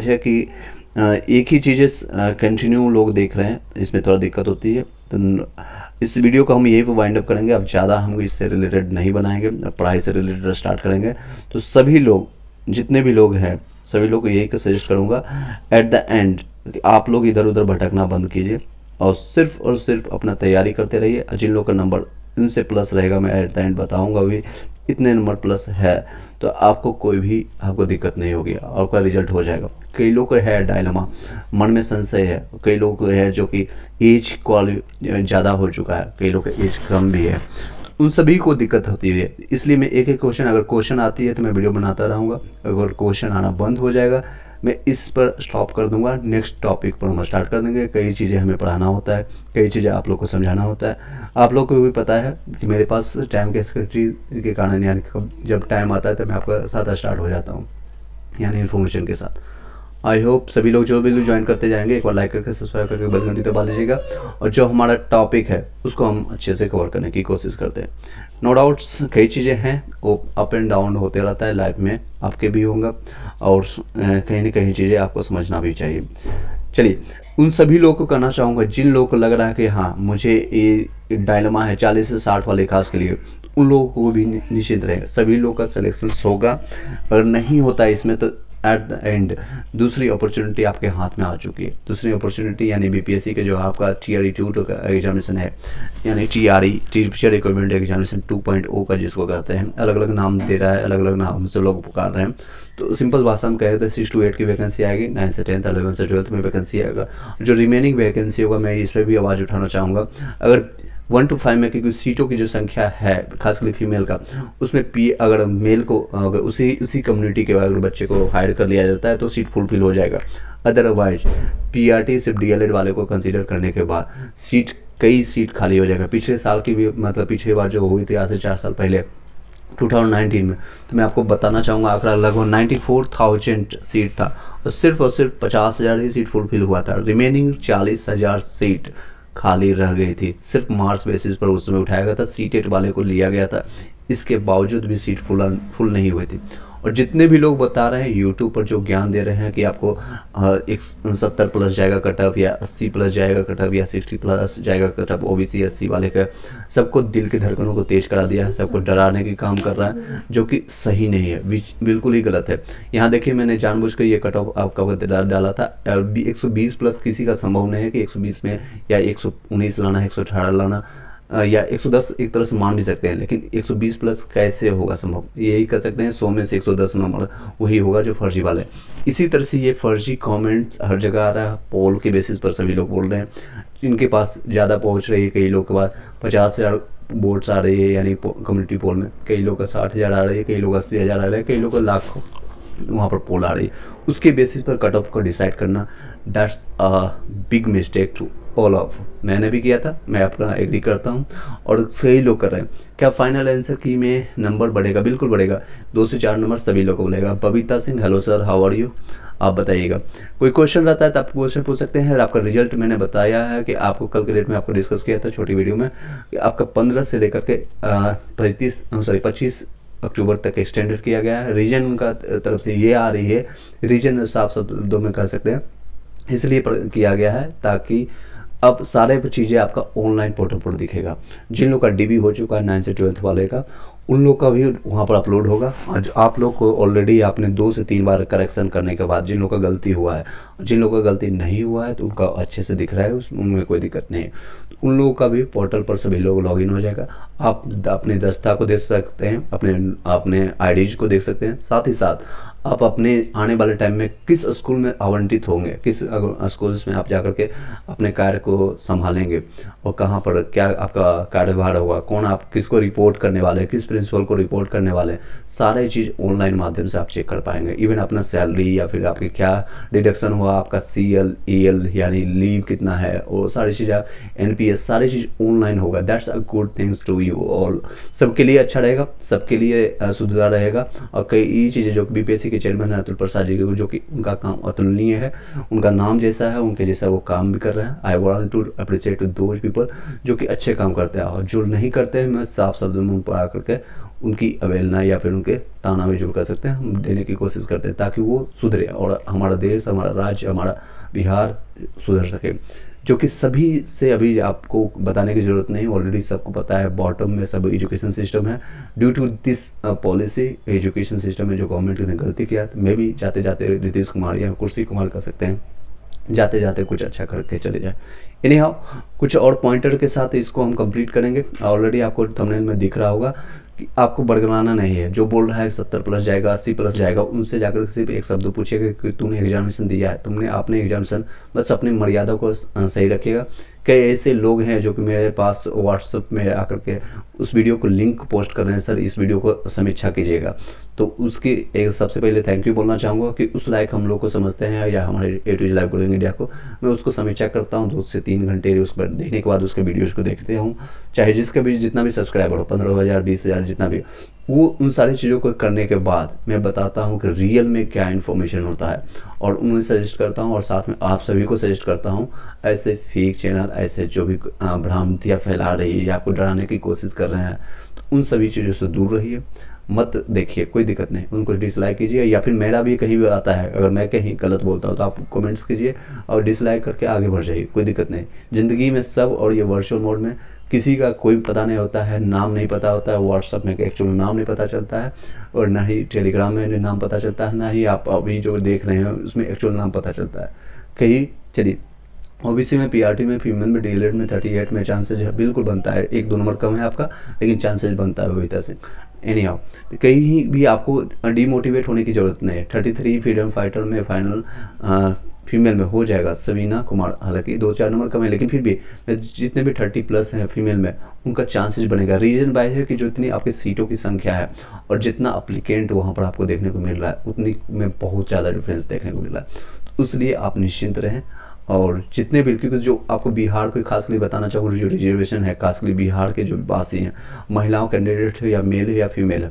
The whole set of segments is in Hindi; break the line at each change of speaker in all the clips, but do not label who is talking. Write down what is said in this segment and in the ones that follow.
है कि एक ही चीज़ें कंटिन्यू लोग देख रहे हैं, इसमें थोड़ा दिक्कत होती है। तो इस वीडियो को हम यहीं पर वाइंड अप करेंगे। अब ज़्यादा हम इससे रिलेटेड नहीं बनाएंगे, पढ़ाई से रिलेटेड स्टार्ट करेंगे। तो सभी लोग, जितने भी लोग हैं, सभी लोग को यही सजेस्ट करूँगा एट द एंड कि आप लोग इधर उधर भटकना बंद कीजिए और सिर्फ अपना तैयारी करते रहिए। जिन लोग का नंबर इनसे प्लस रहेगा, मैं एट द एंड बताऊँगा भी इतने नंबर प्लस है, तो आपको कोई भी दिक्कत नहीं होगी, आपका रिजल्ट हो जाएगा। कई लोग को है डायलेमा, मन में संशय है, कई लोग को है जो कि एज ज़्यादा हो चुका है, कई लोग का एज कम भी है, उन सभी को दिक्कत होती है। इसलिए मैं एक एक क्वेश्चन, अगर क्वेश्चन आती है तो मैं वीडियो बनाता रहूँगा, अगर क्वेश्चन आना बंद हो जाएगा मैं इस पर स्टॉप कर दूंगा, नेक्स्ट टॉपिक पर हम स्टार्ट कर देंगे। कई चीज़ें हमें पढ़ाना होता है, कई चीज़ें आप लोग को समझाना होता है। आप लोग को भी पता है कि मेरे पास टाइम के स्केट्री के कारण, यानी जब टाइम आता है तो मैं आपका साथ स्टार्ट हो जाता हूँ, यानी इन्फॉर्मेशन के साथ। आई होप सभी लोग जो भी लोग ज्वाइन करते जाएंगे, एक बार लाइक करके सब्सक्राइब करके बेल घंटी दबा लीजिएगा, और जो हमारा टॉपिक है उसको हम अच्छे से कवर करने की कोशिश करते हैं। नो डाउट्स कई चीज़ें हैं, वो अप एंड डाउन होते रहता है लाइफ में, आपके भी होगा, और कहीं ना कहीं चीज़ें आपको समझना भी चाहिए। चलिए, उन सभी लोगों को कहना चाहूँगा जिन लोगों को लग रहा है कि हाँ मुझे ये डायलेमा है 40 से 60 वाले खास के लिए, उन लोगों को भी निश्चित रहेगा, सभी लोग का सिलेक्शन होगा। अगर नहीं होता है इसमें तो एट द एंड दूसरी अपॉर्चुनिटी आपके हाथ में आ चुकी है। दूसरी अपॉर्चुनिटी यानी बीपीएससी के जो आपका TRE 2 का एग्जामिनेशन है, यानी TRE टीचर रिक्रूटमेंट एग्जामिनेशन 2.0 का जिसको कहते हैं, अलग अलग नाम दे रहा है, अलग अलग नाम से लोग पुकार रहे हैं। तो सिंपल भाषा में कहे तो 6 to 8 की वैकेंसी आएगी, 9 से 10, 11 से 12 में वैकेंसी आएगा। जो रिमेनिंग वैकेंसी होगा मैं इस पर भी आवाज़ उठाना चाहूँगा। अगर 1 to 5 में, क्योंकि सीटों की जो संख्या है खासकर फीमेल का, उसमें अगर मेल को अगर उसी कम्युनिटी के अगर बच्चे को हायर कर लिया जाता है तो सीट फुलफिल हो जाएगा। अदरवाइज PRT सिर्फ DLED वाले को कंसीडर करने के बाद कई सीट खाली हो जाएगा। पिछले साल की भी, मतलब पिछली बार जो हुई थी आज से 4 साल पहले 2019 में, तो मैं आपको बताना चाहूँगा आंकड़ा लगभग 94,000 सीट था, और सिर्फ 50,000 ही सीट फुलफिल हुआ था। रिमेनिंग 40,000 सीट खाली रह गई थी, सिर्फ मार्क्स बेसिस पर उस समय उठाया गया था, सीटेट वाले को लिया गया था, इसके बावजूद भी सीट फुल नहीं हुई थी। और जितने भी लोग बता रहे हैं यूट्यूब पर जो ज्ञान दे रहे हैं कि आपको 70 प्लस जाएगा कटअप, या 80 प्लस जाएगा कटअप, या 60 प्लस जाएगा कटअप, OBC SC वाले का, सबको दिल की धड़कनों को तेज करा दिया है, सबको डराने की काम कर रहा है, जो कि सही नहीं है, बिल्कुल ही गलत है। यहाँ देखिए, मैंने जानबूझकर ये कटअप आपका डाला था। 120 प्लस किसी का संभव नहीं है कि 120 में या 119 लाना, 118 लाना, या 110 एक तरह से मान भी सकते हैं, लेकिन 120 प्लस कैसे होगा संभव? यही कर सकते हैं 100 में से 110 नंबर वही होगा जो फर्जी वाले। इसी तरह से ये फर्जी कमेंट्स हर जगह आ रहा है, पोल के बेसिस पर सभी लोग बोल रहे हैं। जिनके पास ज़्यादा पहुंच रही है, कई लोग के पास 50,000 वोट्स आ रही है, यानी कम्युनिटी पोल में, कई लोग का 60,000 आ रही है, कई लोग 80,000 आ रहे हैं, कई लोग का लाखों वहाँ पर पोल आ रही है। उसके बेसिस पर कट ऑफ को डिसाइड करना, that's a big mistake to all of. मैंने भी किया था, मैं अपना एग्री करता हूँ, और सही लोग कर रहे हैं। क्या फाइनल आंसर की में नंबर बढ़ेगा? बिल्कुल बढ़ेगा, 2 से 4 नंबर सभी लोग को बोलेगा। Babita Singh, hello sir, how are you, आप बताइएगा। कोई क्वेश्चन रहता है तो आप क्वेश्चन पूछ सकते हैं। आपका रिजल्ट मैंने बताया है कि आपको कल के डेट में आपको डिस्कस किया था छोटी वीडियो में, कि आपका 15 से लेकर के 25 अक्टूबर तक एक्सटेंडेड किया गया है। रीजन का तरफ से ये आ रही है, रीजन साफ शब्दों में कह सकते हैं, इसलिए किया गया है ताकि अब सारे चीज़ें आपका ऑनलाइन पोर्टल पर दिखेगा। जिन लोग का DB हो चुका है 9 से 12 वाले का, उन लोग का भी वहाँ पर अपलोड होगा। और आप लोग को ऑलरेडी आपने 2 से 3 बार करेक्शन करने के बाद जिन लोग का गलती हुआ है, जिन लोगों का गलती नहीं हुआ है तो उनका अच्छे से दिख रहा है, उसमें कोई दिक्कत नहीं है। तो उन लोगों का भी पोर्टल पर सभी लोग लॉगिन हो जाएगा। आप अपने दस्ता को देख सकते हैं, अपने IDs को देख सकते हैं, साथ ही साथ आप अपने आने वाले टाइम में किस स्कूल में आवंटित होंगे, किस स्कूल्स में आप जाकर के अपने कार्य को संभालेंगे, और कहाँ पर क्या आपका कार्यभार होगा, कौन आप किसको रिपोर्ट करने वाले हैं, किस प्रिंसिपल को रिपोर्ट करने वाले हैं, सारे चीज़ ऑनलाइन माध्यम से आप चेक कर पाएंगे। इवन अपना सैलरी या फिर आपके क्या डिडक्शन हुआ, आपका CL EL यानी लीव कितना है, वो सारी चीज़ें, NPS, सारी चीज़ ऑनलाइन होगा। That's a good things to you all. सबके लिए अच्छा रहेगा, सबके लिए सुधार रहेगा। और कई चीज़ें जो BPSC के चेयरमैन अतुल प्रसाद जी को, जो कि उनका काम अतुलनीय है, उनका नाम जैसा है, उनके जैसा वो काम भी कर रहे हैं। I want to appreciate those people जो कि अच्छे काम करते हैं, और जो नहीं करते हैं मैं साफ शब्दों में पर आकर के उनकी अवहेलना या फिर उनके तानाबाजी जो कर सकते हैं हम देने की कोशिश करते हैं, ताकि वो सुधरे और हमारा देश, हमारा राज्य, हमारा बिहार सुधर सके। जो कि सभी से अभी आपको बताने की ज़रूरत नहीं, ऑलरेडी सबको पता है, बॉटम में सब एजुकेशन सिस्टम है। Due to this policy education system में जो गवर्नमेंट ने गलती किया, तो मे भी जाते जाते नीतीश कुमार या कुर्सी कुमार कर सकते हैं, जाते जाते कुछ अच्छा करके चले जाए। एनी हाउ कुछ और पॉइंटर के साथ इसको हम कंप्लीट करेंगे। ऑलरेडी आपको थंबनेल में दिख रहा होगा कि आपको बड़गलाना नहीं है। जो बोल रहा है 70 प्लस जाएगा, 80 प्लस जाएगा, उनसे जाकर सिर्फ एक शब्द पूछिएगा कि तूने एग्जामिनेशन दिया है, तुमने आपने एग्जामिनेशन, बस अपनी मर्यादा को सही रखिएगा। कई ऐसे लोग हैं जो कि मेरे पास व्हाट्सएप में आकर के उस वीडियो को लिंक पोस्ट कर रहे हैं, सर इस वीडियो को समीक्षा कीजिएगा। तो उसकी एक सबसे पहले थैंक यू बोलना चाहूँगा कि उस लायक हम लोग को समझते हैं, या हमारे A to Z live growing India को मैं उसको समीक्षा करता हूँ 2 से 3 घंटे, उस पर देखने के बाद उसके वीडियोज़ को देखते हूँ, चाहे जिसका भी जितना भी सब्सक्राइबर हो, 15,000 20,000 जितना भी, वो उन सारी चीज़ों को करने के बाद मैं बताता हूँ कि रियल में क्या इन्फॉर्मेशन होता है, और उन्हें सजेस्ट करता हूँ, और साथ में आप सभी को सजेस्ट करता हूँ ऐसे फेक चैनल, ऐसे जो भी भ्रांतियाँ फैला रही है या आपको डराने की कोशिश कर रहे हैं, तो उन सभी चीज़ों से दूर रहिए, मत देखिए, कोई दिक्कत नहीं, उनको डिसलाइक कीजिए, या फिर मेरा भी कहीं भी आता है, अगर मैं कहीं गलत बोलता हूँ तो आप कमेंट्स कीजिए और डिसलाइक करके आगे बढ़ जाइए, कोई दिक्कत नहीं। ज़िंदगी में सब, और ये वर्चुअल मोड में किसी का कोई पता नहीं होता है, नाम नहीं पता होता है, व्हाट्सअप में एक्चुअल नाम नहीं पता चलता है, और ना ही टेलीग्राम में नाम पता चलता है, ना ही आप अभी जो देख रहे हैं उसमें एक्चुअल नाम पता चलता है कहीं। चलिए, ओबीसी में, पीआरटी में, फीमेल में, डीएलएड में 38 में चांसेज है, बिल्कुल बनता है, 1-2 नंबर कम है आपका, लेकिन चांसेज बनता है बबीता सिंह। एनी हाउ कहीं भी आपको डिमोटिवेट होने की ज़रूरत नहीं है। 33 फ्रीडम फाइटर में फाइनल फीमेल में हो जाएगा सवीना कुमार, हालांकि 2-4 नंबर कम है, लेकिन फिर भी जितने भी 30 प्लस हैं फीमेल में, उनका चांसेस बनेगा। रीजन बाय है कि जो इतनी आपकी सीटों की संख्या है और जितना अप्लीकेंट वहाँ पर आपको देखने को मिल रहा है, उतनी में बहुत ज़्यादा डिफरेंस देखने को मिल रहा है। तो इसलिए आप निश्चिंत रहें, और जितने भी, क्योंकि जो आपको बिहार को खासकर बताना चाहूँ, जो रिजर्वेशन है खासकर बिहार के जो वासी हैं, महिलाओं कैंडिडेट है या मेल है या फीमेल है,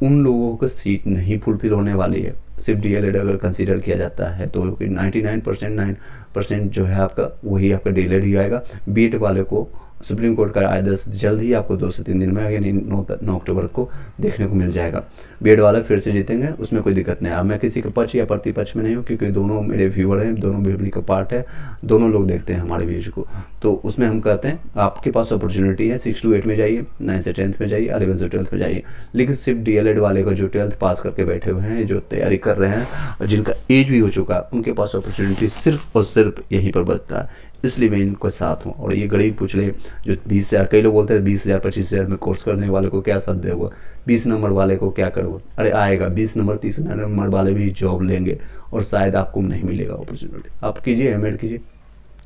उन लोगों को सीट नहीं फुलफिल होने वाली है। सिर्फ डीएलएड अगर कंसीडर किया जाता है तो 99% जो है आपका, वही आपका डीएलएड ही आएगा। बीएड वाले को सुप्रीम कोर्ट का आदेश जल्द ही आपको 2 से 3 दिन में, यानी 9 अक्टूबर को देखने को मिल जाएगा। बीएड वाला फिर से जीतेंगे, उसमें कोई दिक्कत नहीं है। अब मैं किसी के पक्ष या प्रतिपक्ष में नहीं हूँ, क्योंकि दोनों मेरे व्यूअर हैं, दोनों फैमिली का पार्ट है, दोनों लोग देखते हैं हमारे व्यूज को। तो उसमें हम कहते हैं आपके पास अपॉर्चुनिटी है, 6 to 8 में जाइए, 9 से 10th में जाइए, 11 से 12th में जाइए। लेकिन सिर्फ डीएलएड वाले का जो 12th पास करके बैठे हुए हैं, जो तैयारी कर रहे हैं और जिनका एज भी हो चुका है, उनके पास अपॉर्चुनिटी सिर्फ और सिर्फ यहीं पर बचता है। इसलिए मैं इनको साथ हूँ। और ये गरीब पुछले जो 20,000, कई लोग बोलते हैं 20,000 25,000 में कोर्स करने वाले को क्या साथ देगा, 20 नंबर वाले को क्या करोगे? अरे आएगा 20 नंबर 30 नंबर वाले भी जॉब लेंगे, और शायद आपको नहीं मिलेगा अपॉर्चुनिटी। आप कीजिए, एमएड कीजिए।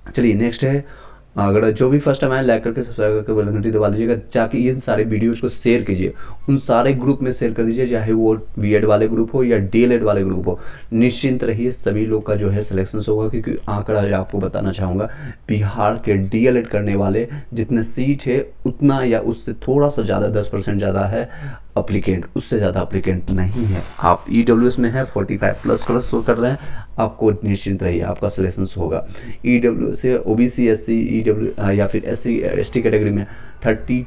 चलिए नेक्स्ट है, अगर जो भी फर्स्ट टाइम आए लाइक करके सब्सक्राइब करके बेल घंटी दबा लीजिएगा, ताकि इन सारे वीडियोज़ को शेयर कीजिए, उन सारे ग्रुप में शेयर कर दीजिए, चाहे वो बीएड वाले ग्रुप हो या डीएलएड वाले ग्रुप हो। निश्चिंत रहिए, सभी लोग का जो है सिलेक्शन होगा, क्योंकि आंकड़ा आपको बताना चाहूँगा, बिहार के डीएलएड करने वाले जितने सीट है उतना या उससे थोड़ा सा ज़्यादा 10% ज़्यादा है अप्लीकेंट, उससे ज़्यादा अप्लीकेंट नहीं है। आप ईडब्ल्यूएस में है 45 प्लस शो कर रहे हैं, आपको निश्चिंत रहिए आपका सिलेक्शन होगा। ईडब्ल्यूएस से ओबीसी एससी ईडब्ल्यू या फिर एससी एसटी कैटेगरी में 40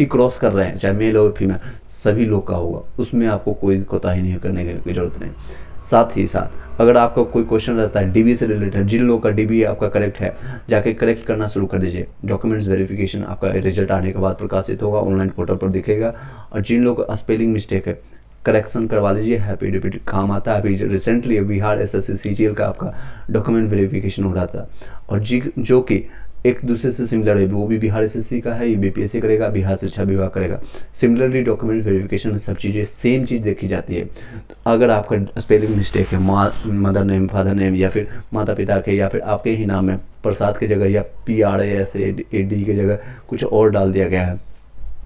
क्रॉस कर रहे हैं, चाहे मेल हो फीमेल, सभी लोग का होगा, उसमें आपको कोई कोताही नहीं करने की जरूरत नहीं। साथ ही साथ अगर आपका कोई क्वेश्चन रहता है डीबी से रिलेटेड, जिन लोगों का डीबी आपका करेक्ट है, जाके करेक्ट करना शुरू कर दीजिए। डॉक्यूमेंट्स वेरिफिकेशन आपका रिजल्ट आने के बाद प्रकाशित होगा, ऑनलाइन पोर्टल पर दिखेगा। और जिन लोगों का स्पेलिंग मिस्टेक है, करेक्शन करवा लीजिए, हैप्पी डिप्टी काम आता है। अभी रिसेंटली बिहार एसएससी सीजीएल का आपका डॉक्यूमेंट वेरिफिकेशन हो रहा था, और जो कि एक दूसरे से सिमिलर है, वो भी बिहार एसएससी का है, ये बीपीएससी करेगा, बिहार शिक्षा विभाग करेगा। सिमिलरली डॉक्यूमेंट वेरिफिकेशन में सब चीज़ें सेम चीज़ देखी जाती है। तो अगर आपका स्पेलिंग मिस्टेक है, मदर नेम, फादर नेम, या फिर माता पिता के, या फिर आपके ही नाम है, प्रसाद की जगह या PRASAD की जगह कुछ और डाल दिया गया है,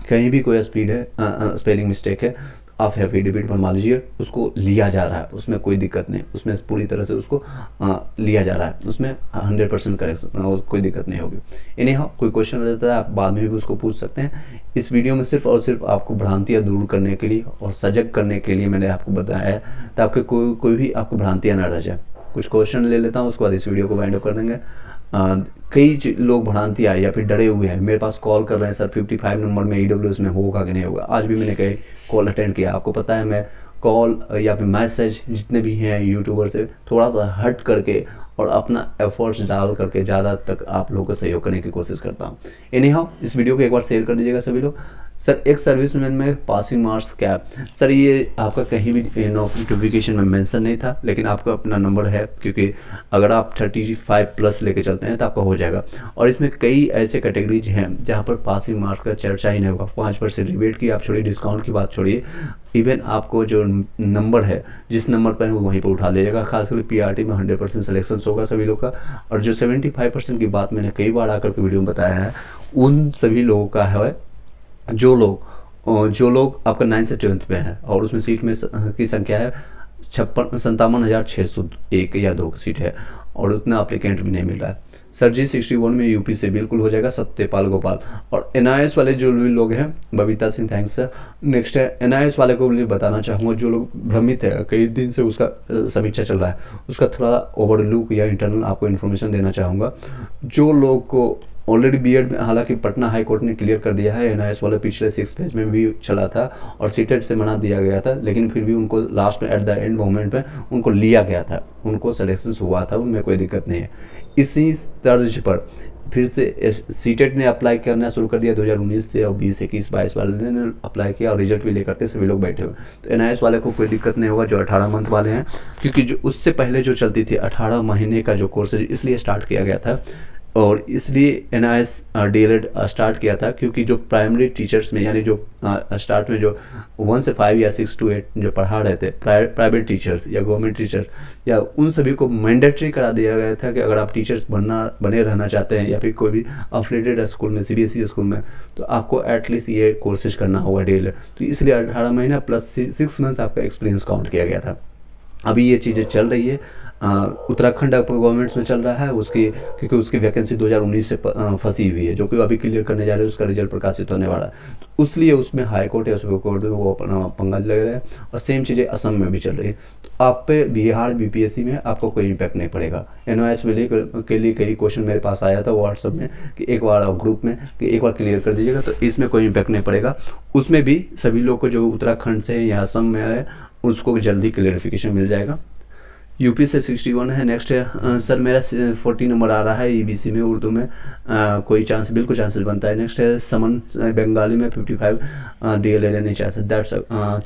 कहीं भी कोई स्पेलिंग मिस्टेक है, आप एफिडेविट बनवा लीजिए, उसको लिया जा रहा है, उसमें कोई दिक्कत नहीं, उसमें पूरी तरह से उसको लिया जा रहा है, उसमें 100% करेक्शन, कोई दिक्कत नहीं होगी। यानी हाँ, कोई क्वेश्चन रहता है आप बाद में भी उसको पूछ सकते हैं। इस वीडियो में सिर्फ और सिर्फ आपको भ्रांतियाँ दूर करने के लिए और सजग करने के लिए मैंने आपको बताया है, ताकि कोई भी आपको भ्रांतियाँ ना रह जाए। कुछ क्वेश्चन ले लेता हूँ, उसके बाद इस वीडियो को वाइंड अप कर देंगे। कई लोग भ्रांति आए या फिर डरे हुए हैं, मेरे पास कॉल कर रहे हैं, सर 55 नंबर में EWS में होगा कि नहीं होगा। आज भी मैंने कई कॉल अटेंड किया, आपको पता है मैं कॉल या फिर मैसेज जितने भी हैं यूट्यूबर से थोड़ा सा हट करके और अपना एफर्ट्स डाल करके ज़्यादा तक आप लोगों को सहयोग करने की कोशिश करता हूँ। एनी हाउ, इस वीडियो को एक बार शेयर कर दीजिएगा सभी लोग। सर एक सर्विसमैन में पासिंग मार्क्स क्या? सर ये आपका कहीं भी नोटिफिकेशन में मेंशन नहीं था, लेकिन आपका अपना नंबर है, क्योंकि अगर आप 35 प्लस लेके चलते हैं तो आपका हो जाएगा। और इसमें कई ऐसे कैटेगरीज हैं जहाँ पर पासिंग मार्क्स का चर्चा ही नहीं होगा। 5% रिबेट की आप छोड़िए, डिस्काउंट की बात छोड़िए, इवन आपको जो नंबर है जिस नंबर पर वो वहीं पर उठा लीजिएगा। खासकर PRT में 100% सिलेक्शन होगा सभी लोग का। और जो 75% की बात मैंने कई बार आकर के वीडियो में बताया है, उन सभी लोगों का है जो लोग आपका 9 से 12th पे है और उसमें सीट में की संख्या है 57,601 या 2 सीट है और उतना एप्लीकेंट भी नहीं मिल रहा है। सर जी 61 में यूपी से बिल्कुल हो जाएगा, सत्यपाल गोपाल। और NIS वाले जो भी लोग हैं, Babita Singh, thanks sir. Next है NIS वाले को भी बताना चाहूँगा, जो लोग भ्रमित है, कई दिन से उसका समीक्षा चल रहा है, उसका थोड़ा ओवरलुक या इंटरनल आपको इन्फॉर्मेशन देना चाहूँगा। जो लोग को ऑलरेडी बीएड में, हालांकि पटना हाई कोर्ट ने क्लियर कर दिया है, NIS वाले पिछले 6 फेज में भी चला था और सीटेट से मना दिया गया था, लेकिन फिर भी उनको लास्ट में एट द एंड मोमेंट में उनको लिया गया था, उनको सिलेक्शन हुआ था, उनमें कोई दिक्कत नहीं है। इसी तर्ज पर फिर से सीटेट ने अप्लाई करना शुरू कर दिया 2019 से, और 20, 21, 22 वाले ने अप्लाई किया और रिजल्ट भी लेकर के सभी लोग बैठे हुए। तो NIS वाले को कोई दिक्कत नहीं होगा जो 18 मंथ वाले हैं, क्योंकि जो उससे पहले जो चलती थी 18 महीने का जो कोर्स इसलिए स्टार्ट किया गया था, और इसलिए NIS DLED स्टार्ट किया था क्योंकि जो प्राइमरी टीचर्स में, यानी जो स्टार्ट में जो 1 से 5 या 6 to 8 जो पढ़ा रहे थे प्राइवेट टीचर्स या गवर्नमेंट टीचर्स, या उन सभी को मैंडेटरी करा दिया गया था कि अगर आप टीचर्स बने रहना चाहते हैं या फिर कोई भी अफिलिएटेड स्कूल में, CBSE स्कूल में, तो आपको एटलीस्ट ये कोर्सेज करना होगा DLED। तो इसलिए 18 महीना प्लस 6 मंथ्स आपका एक्सपीरियंस काउंट किया गया था। अभी ये चीज़ें चल रही है, उत्तराखंड गवर्नमेंट्स में चल रहा है उसकी, क्योंकि उसकी वैकेंसी 2019 से फंसी हुई है, जो कि अभी क्लियर करने जा रहे हैं, उसका रिजल्ट प्रकाशित होने वाला है। तो इसलिए उसमें हाई कोर्ट या सुप्रीम कोर्ट में वो अपना पंगा लग रहा है, और सेम चीज़ें असम में भी चल रही है। तो आप पे बिहार BPSC में आपको कोई इम्पैक्ट नहीं पड़ेगा। NIS के लिए कई क्वेश्चन मेरे पास आया था व्हाट्सअप में कि एक बार ग्रुप में कि एक बार क्लियर कर दीजिएगा, तो इसमें कोई इम्पैक्ट नहीं पड़ेगा। उसमें भी सभी लोग को जो उत्तराखंड से या असम में है उसको जल्दी क्लियरिफिकेशन मिल जाएगा। यूपी से 61 है। नेक्स्ट है सर मेरा 40 नंबर आ रहा है EBC में, उर्दू में कोई चांस, बिल्कुल चांसेस बनता है। नेक्स्ट है समन, बंगाली में 55 DLED नहीं चांसेस, दैट्स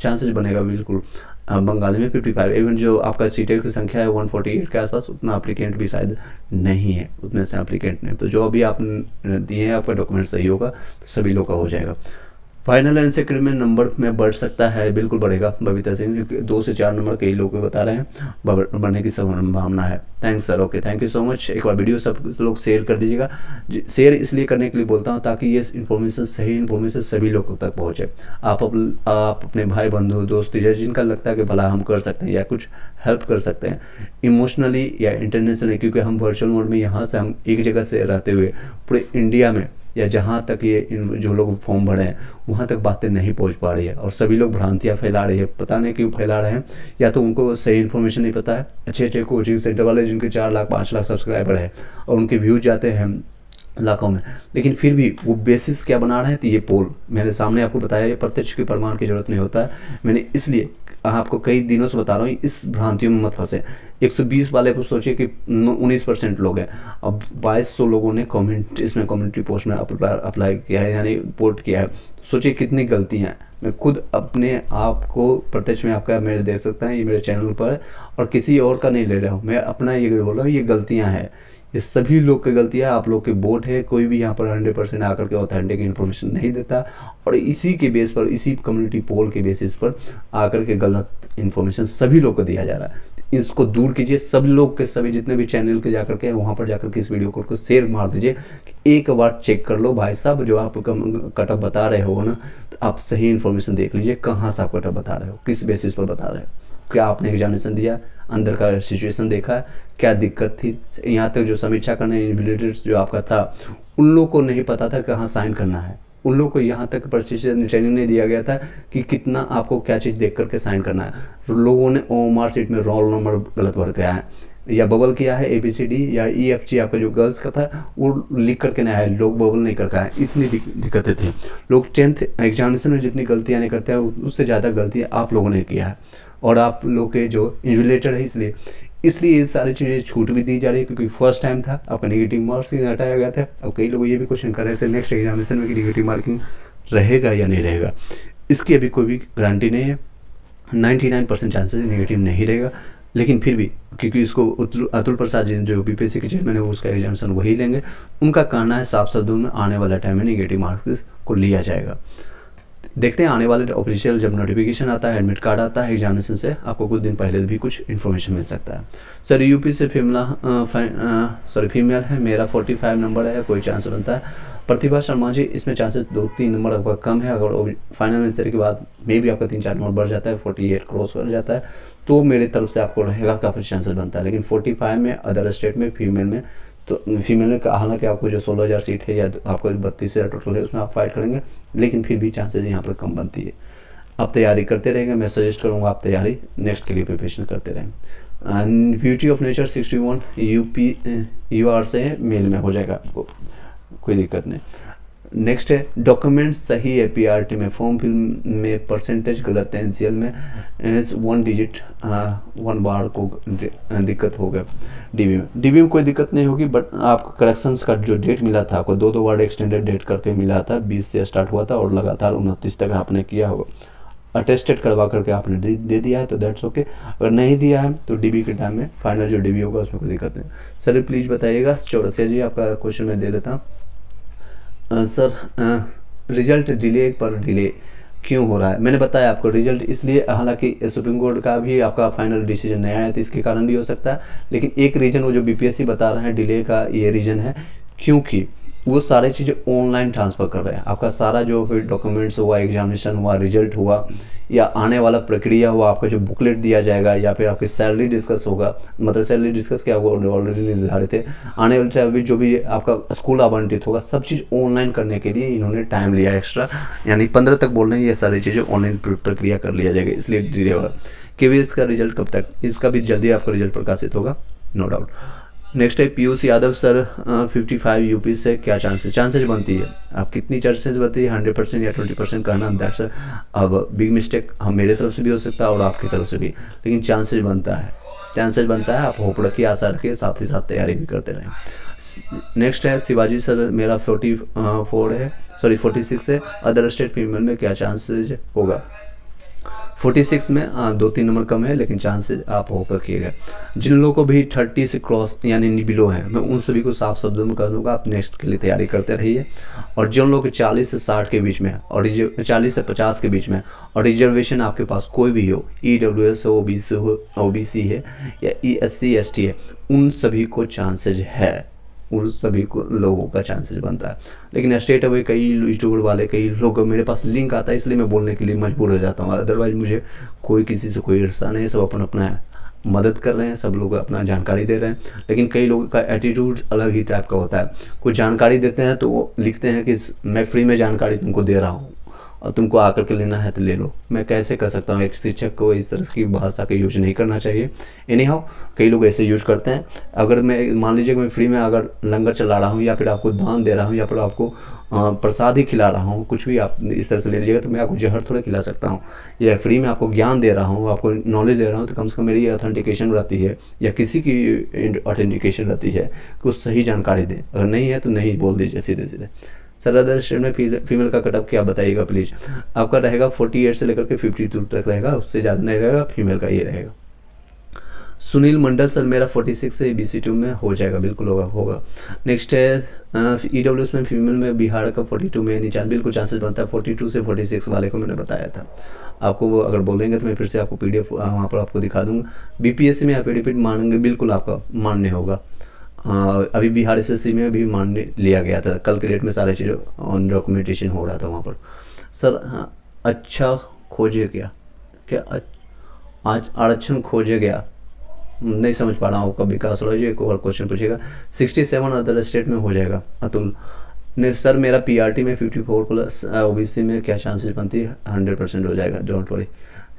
चांसेस बनेगा बिल्कुल बंगाली में 55। इवन जो आपका सीटेट की संख्या है 148 के आसपास, उतना एप्लीकेंट भी शायद नहीं है, उतने से एप्लीकेंट नहीं। तो जो अभी आप दिए हैं आपका डॉक्यूमेंट सही होगा तो सभी लोग का हो जाएगा। फाइनल एंड सेकेंड में नंबर में बढ़ सकता है, बिल्कुल बढ़ेगा बबीता सिंह, 2 से 4 नंबर कई लोग बता रहे हैं बढ़ने की संभावना है। Thanks sir, okay, thank you so much. एक बार वीडियो सब लोग शेयर कर दीजिएगा। शेयर इसलिए करने के लिए बोलता हूँ ताकि ये इन्फॉर्मेशन, सही इन्फॉर्मेशन सभी लोगों तक पहुँचे। आप अपने भाई बंधु दोस्त या जिनका लगता है कि भला हम कर सकते हैं या कुछ हेल्प कर सकते हैं इमोशनली या इंटरनेशनली, क्योंकि हम वर्चुअल मोड में यहाँ से हम एक जगह से रहते हुए पूरे इंडिया में या जहाँ तक ये जो लोग फॉर्म भरे हैं वहाँ तक बातें नहीं पहुँच पा रही है, और सभी लोग भ्रांतियाँ फैला रही है। पता नहीं क्यों फैला रहे हैं, या तो उनको सही इन्फॉर्मेशन नहीं पता है। अच्छे कोचिंग सेंटर वाले जिनके 4 लाख 5 लाख सब्सक्राइबर है और उनके व्यूज जाते हैं लाखों में, लेकिन फिर भी वो बेसिस क्या बना रहे हैं, तो ये पोल मेरे सामने आपको बताया, ये प्रत्यक्ष के प्रमाण की जरूरत नहीं होता है। मैंने इसलिए आपको कई दिनों से बता रहा हूँ, इस भ्रांतियों में मत फंसे। 120 वाले को सोचिए कि 19% लोग हैं, अब 2200 लोगों ने कमेंट, इसमें कम्युनिटी पोस्ट में अप्लाई किया है, यानी रिपोर्ट किया है। सोचिए कितनी गलतियाँ हैं। मैं खुद अपने आप को प्रत्यक्ष में आपका मेरे देख सकता है, ये मेरे चैनल पर है और किसी और का नहीं ले रहा हूँ, मैं अपना ये बोल रहा हूँ, ये गलतियाँ हैं, ये सभी लोग की गलतियाँ, आप लोग के वोट है। कोई भी यहाँ पर 100% आकर के ऑथेंटिक इन्फॉर्मेशन नहीं देता, और इसी के बेस पर, इसी कम्युनिटी पोल के बेसिस पर आकर के गलत इन्फॉर्मेशन सभी लोग को दिया जा रहा है। इसको दूर कीजिए, सब लोग के सभी जितने भी चैनल के जाकर के वहाँ पर जाकर के इस वीडियो को शेयर मार दीजिए कि एक बार चेक कर लो भाई साहब, जो आप कटअप बता रहे हो ना, तो आप सही इन्फॉर्मेशन देख लीजिए, कहाँ से आप कटअप बता रहे हो, किस बेसिस पर बता रहे हो, क्या आपने एग्जामिनेशन दिया, अंदर का सिचुएशन देखा है, क्या दिक्कत थी। यहाँ तक जो समीक्षा करने इन्विजिलेटर्स जो आपका था, उन लोग को नहीं पता था कहाँ साइन करना है, उन लोगों को यहाँ तक प्रशिक्षण ट्रेनिंग नहीं दिया गया था कि कितना आपको क्या चीज़ देख करके साइन करना है। लोगों ने ओएमआर शीट में रोल नंबर गलत भर के आया है या बबल किया है, ABCD या EFG आपका जो गर्ल्स का था वो लिख करके नहीं आया, लोग बबल नहीं करके आए। इतनी दिक्कतें थी। लोग 10th एग्जामिनेशन में जितनी गलतियाँ नहीं करते हैं उससे ज़्यादा गलतियाँ आप लोगों ने किया है, और आप लोग के जो इन्विजिलेटर है इसलिए ये सारी चीज़ें छूट भी दी जा रही है, क्योंकि फर्स्ट टाइम था आपका नेगेटिव मार्किंग हटाया गया था। अब कई लोग ये भी क्वेश्चन कर रहे थे नेक्स्ट एग्जामिनेशन में कि नेगेटिव मार्किंग रहेगा या नहीं रहेगा। इसकी अभी कोई भी गारंटी नहीं है। 99% चांसेस नेगेटिव नहीं रहेगा, लेकिन फिर भी क्योंकि इसको अतुल प्रसाद जी जो BPSC के चेयरमैन है उसका एग्जामिनेशन वही लेंगे, उनका कहना है साफ शब्दों में आने वाला टाइम में नेगेटिव मार्क्स को लिया जाएगा। देखते हैं आने वाले ऑफिशियल जब नोटिफिकेशन आता है, एडमिट कार्ड आता है एग्जामिनेशन से, आपको कुछ दिन पहले भी कुछ इन्फॉर्मेशन मिल सकता है। सर यूपी से फीमेल है, मेरा 45 नंबर है, कोई चांस बनता है? प्रतिभा शर्मा जी, इसमें चांसेस 2-3 नंबर आपका कम है। अगर फाइनल आंसर के बाद मे भी आपका 3-4 नंबर बढ़ जाता है, 48 क्रॉस कर जाता है, तो मेरी तरफ से आपको रहेगा काफ़ी चांसेस बनता है। लेकिन 45 में अदर स्टेट में फीमेल में हालांकि आपको जो 16,000 सीट है या आपको 32,000 टोटल है उसमें आप फाइट करेंगे, लेकिन फिर भी चांसेस यहाँ पर कम बनती है। आप तैयारी करते रहेंगे, मैं सजेस्ट करूँगा आप तैयारी नेक्स्ट के लिए प्रिपरेशन करते रहें। ब्यूटी ऑफ नेचर 61 UR से मेल में हो जाएगा, आपको कोई दिक्कत नहीं। नेक्स्ट है डॉक्यूमेंट्स सही है PRT में, फॉर्म फिल में परसेंटेज गलत है, NCL में 1 डिजिट 1 बार को दिक्कत हो गया। DB में कोई दिक्कत नहीं होगी, बट आपको करेक्शंस का जो डेट मिला था आपको 2 बार एक्सटेंडेड डेट करके मिला था, 20 से स्टार्ट हुआ था और लगातार 29 तक आपने किया होगा। अटेस्टेड करवा करके आपने दे दिया है तो दैट्स ओके। अगर नहीं दिया है तो DB के टाइम में फाइनल जो DB होगा उसमें कोई दिक्कत नहीं। सर प्लीज़ बताइएगा। चौरसिया जी आपका क्वेश्चन मैं दे देता हूँ। सर रिजल्ट डिले पर डिले क्यों हो रहा है? मैंने बताया आपको रिजल्ट इसलिए, हालांकि सुप्रीम कोर्ट का भी आपका फाइनल डिसीजन नहीं आया तो इसके कारण भी हो सकता है, लेकिन एक रीजन वो जो BPSC बता रहे हैं डिले का ये रीज़न है क्योंकि वो सारी चीज़ें ऑनलाइन ट्रांसफ़र कर रहे हैं। आपका सारा जो फिर डॉक्यूमेंट्स हुआ, एग्जामिनेशन हुआ, रिजल्ट हुआ या आने वाला प्रक्रिया हुआ, आपका जो बुकलेट दिया जाएगा या फिर आपकी सैलरी डिस्कस होगा, मतलब सैलरी डिस्कस क्या होगा ऑलरेडी निर्धारित है, आने वाले टाइम जो भी आपका स्कूल आवंटित होगा सब चीज़ ऑनलाइन करने के लिए इन्होंने टाइम लिया एक्स्ट्रा, यानी 15 तक बोल रहे हैं ये सारी चीज़ें ऑनलाइन प्रक्रिया कर लिया जाएगा, इसलिए डिले होगा। KVS का रिजल्ट कब तक? इसका भी जल्दी आपका रिजल्ट प्रकाशित होगा, नो डाउट। नेक्स्ट है पीयूष यादव सर 55 यूपी से, क्या चांसेस बनती है? आप कितनी चांसेस बनती है? 100% या 20% कहना दैट्स अब बिग मिस्टेक हम मेरे तरफ से भी हो सकता है और आपकी तरफ से भी, लेकिन चांसेस बनता है। आप होप रखिए, आशा रखिए, साथ ही साथ तैयारी भी करते रहें। नेक्स्ट है शिवाजी सर, मेरा 46 है, अदर स्टेट फीमेल में क्या चांसेज होगा? 46 में 2-3 नंबर कम है, लेकिन चांसेस आप होप रखिएगा। जिन लोगों को भी 30 से क्रॉस यानी बिलो है, मैं उन सभी को साफ शब्दों में कह दूँगा आप नेक्स्ट के लिए तैयारी करते रहिए। और जिन लोगों के 40 से 60 के बीच में और 40 से 50 के बीच में और रिजर्वेशन आपके पास कोई भी हो, EWS हो, OBC है या SC ST है, उन सभी को चांसेज है, उन सभी को लोगों का चांसेस बनता है। लेकिन स्टेट अवे कई स्टूडेंट वाले कई लोग मेरे पास लिंक आता है, इसलिए मैं बोलने के लिए मजबूर हो जाता हूँ, अदरवाइज मुझे कोई किसी से कोई ईर्ष्या नहीं, सब अपना मदद कर रहे हैं, सब लोग अपना जानकारी दे रहे हैं। लेकिन कई लोगों का एटीट्यूड अलग ही टाइप का होता है, कुछ जानकारी देते हैं तो वो लिखते हैं कि मैं फ्री में जानकारी तुमको दे रहा हूँ और तुमको आकर के लेना है तो ले लो। मैं कैसे कर सकता हूँ? एक शिक्षक को इस तरह की भाषा का यूज नहीं करना चाहिए। एनी हाउ कई लोग ऐसे यूज करते हैं। अगर मैं मान लीजिए मैं फ्री में अगर लंगर चला रहा हूँ या फिर आपको दान दे रहा हूँ या फिर आपको प्रसाद ही खिला रहा हूँ, कुछ भी आप इस तरह से ले लीजिएगा, तो मैं आपको जहर थोड़ा खिला सकता हूँ। या फ्री में आपको ज्ञान दे रहा हूँ, आपको नॉलेज दे रहा हूँ, तो कम से कम मेरी ऑथेंटिकेशन रहती है या किसी की ऑथेंटिकेशन रहती है कि वो सही जानकारी दें। अगर नहीं है तो नहीं बोल दीजिए सीधे सीधे। सर अदर स्टेट में फीमेल का कटअप क्या बताइएगा प्लीज़? आपका रहेगा 48 से लेकर के 52 तक रहेगा, उससे ज़्यादा नहीं रहेगा, फीमेल का ये रहेगा। सुनील मंडल सर मेरा 46 से BC2 में हो जाएगा, बिल्कुल होगा। नेक्स्ट है EWS में फीमेल में बिहार का 42 में नहीं चांस, बिल्कुल चांसेस बनता है। 42 से 46 वाले को मैंने बताया था आपको, वो अगर बोलेंगे तो मैं फिर से आपको PDF वहाँ पर आपको दिखा दूँगा। BPSC में आप एफिडेविट मानेंगे, बिल्कुल आपका मान्य होगा। अभी बिहार SSC में भी मान लिया गया था, कल के डेट में सारे चीज़ें ऑन डॉक्यूमेंटेशन हो रहा था वहाँ पर। सर अच्छा खोजे क्या आज आरक्षण खोजे गया, नहीं समझ पा रहा हूँ आपका विकास रोज। एक और क्वेश्चन पूछेगा 67 अदर स्टेट में हो जाएगा। अतुल नेक्स्ट सर, मेरा पीआरटी में 54 प्लस, ओबीसी में क्या चांसेस बनती है? 100% हो जाएगा, don't worry.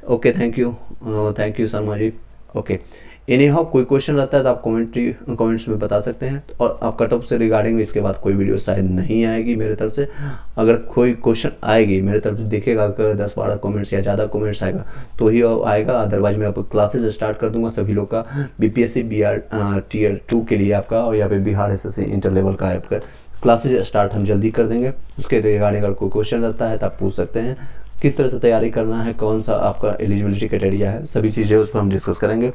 Okay, thank you Sharma ji. Okay, anyhow कोई क्वेश्चन रहता है तो आप कमेंट्स में बता सकते हैं। और आप कट ऑफ से रिगार्डिंग इसके बाद कोई वीडियो शायद नहीं आएगी मेरे तरफ से। अगर कोई क्वेश्चन आएगी मेरे तरफ से दिखेगा, अगर 10-12 कमेंट्स या ज़्यादा कमेंट्स आएगा तो ही आएगा, अदरवाइज मैं अब क्लासेज स्टार्ट कर दूंगा सभी लोग का, बीपीएससी बीआर टीयर 2 के लिए आपका, और यहाँ पे बिहार एसएससी इंटर लेवल का आपका क्लासेज स्टार्ट हम जल्दी कर देंगे। उसके रिगार्डिंग अगर कोई क्वेश्चन रहता है तो आप पूछ सकते हैं, किस तरह से तैयारी करना है, कौन सा आपका एलिजिबिलिटी क्राइटेरिया है, सभी चीज़ें उस पर हम डिस्कस करेंगे।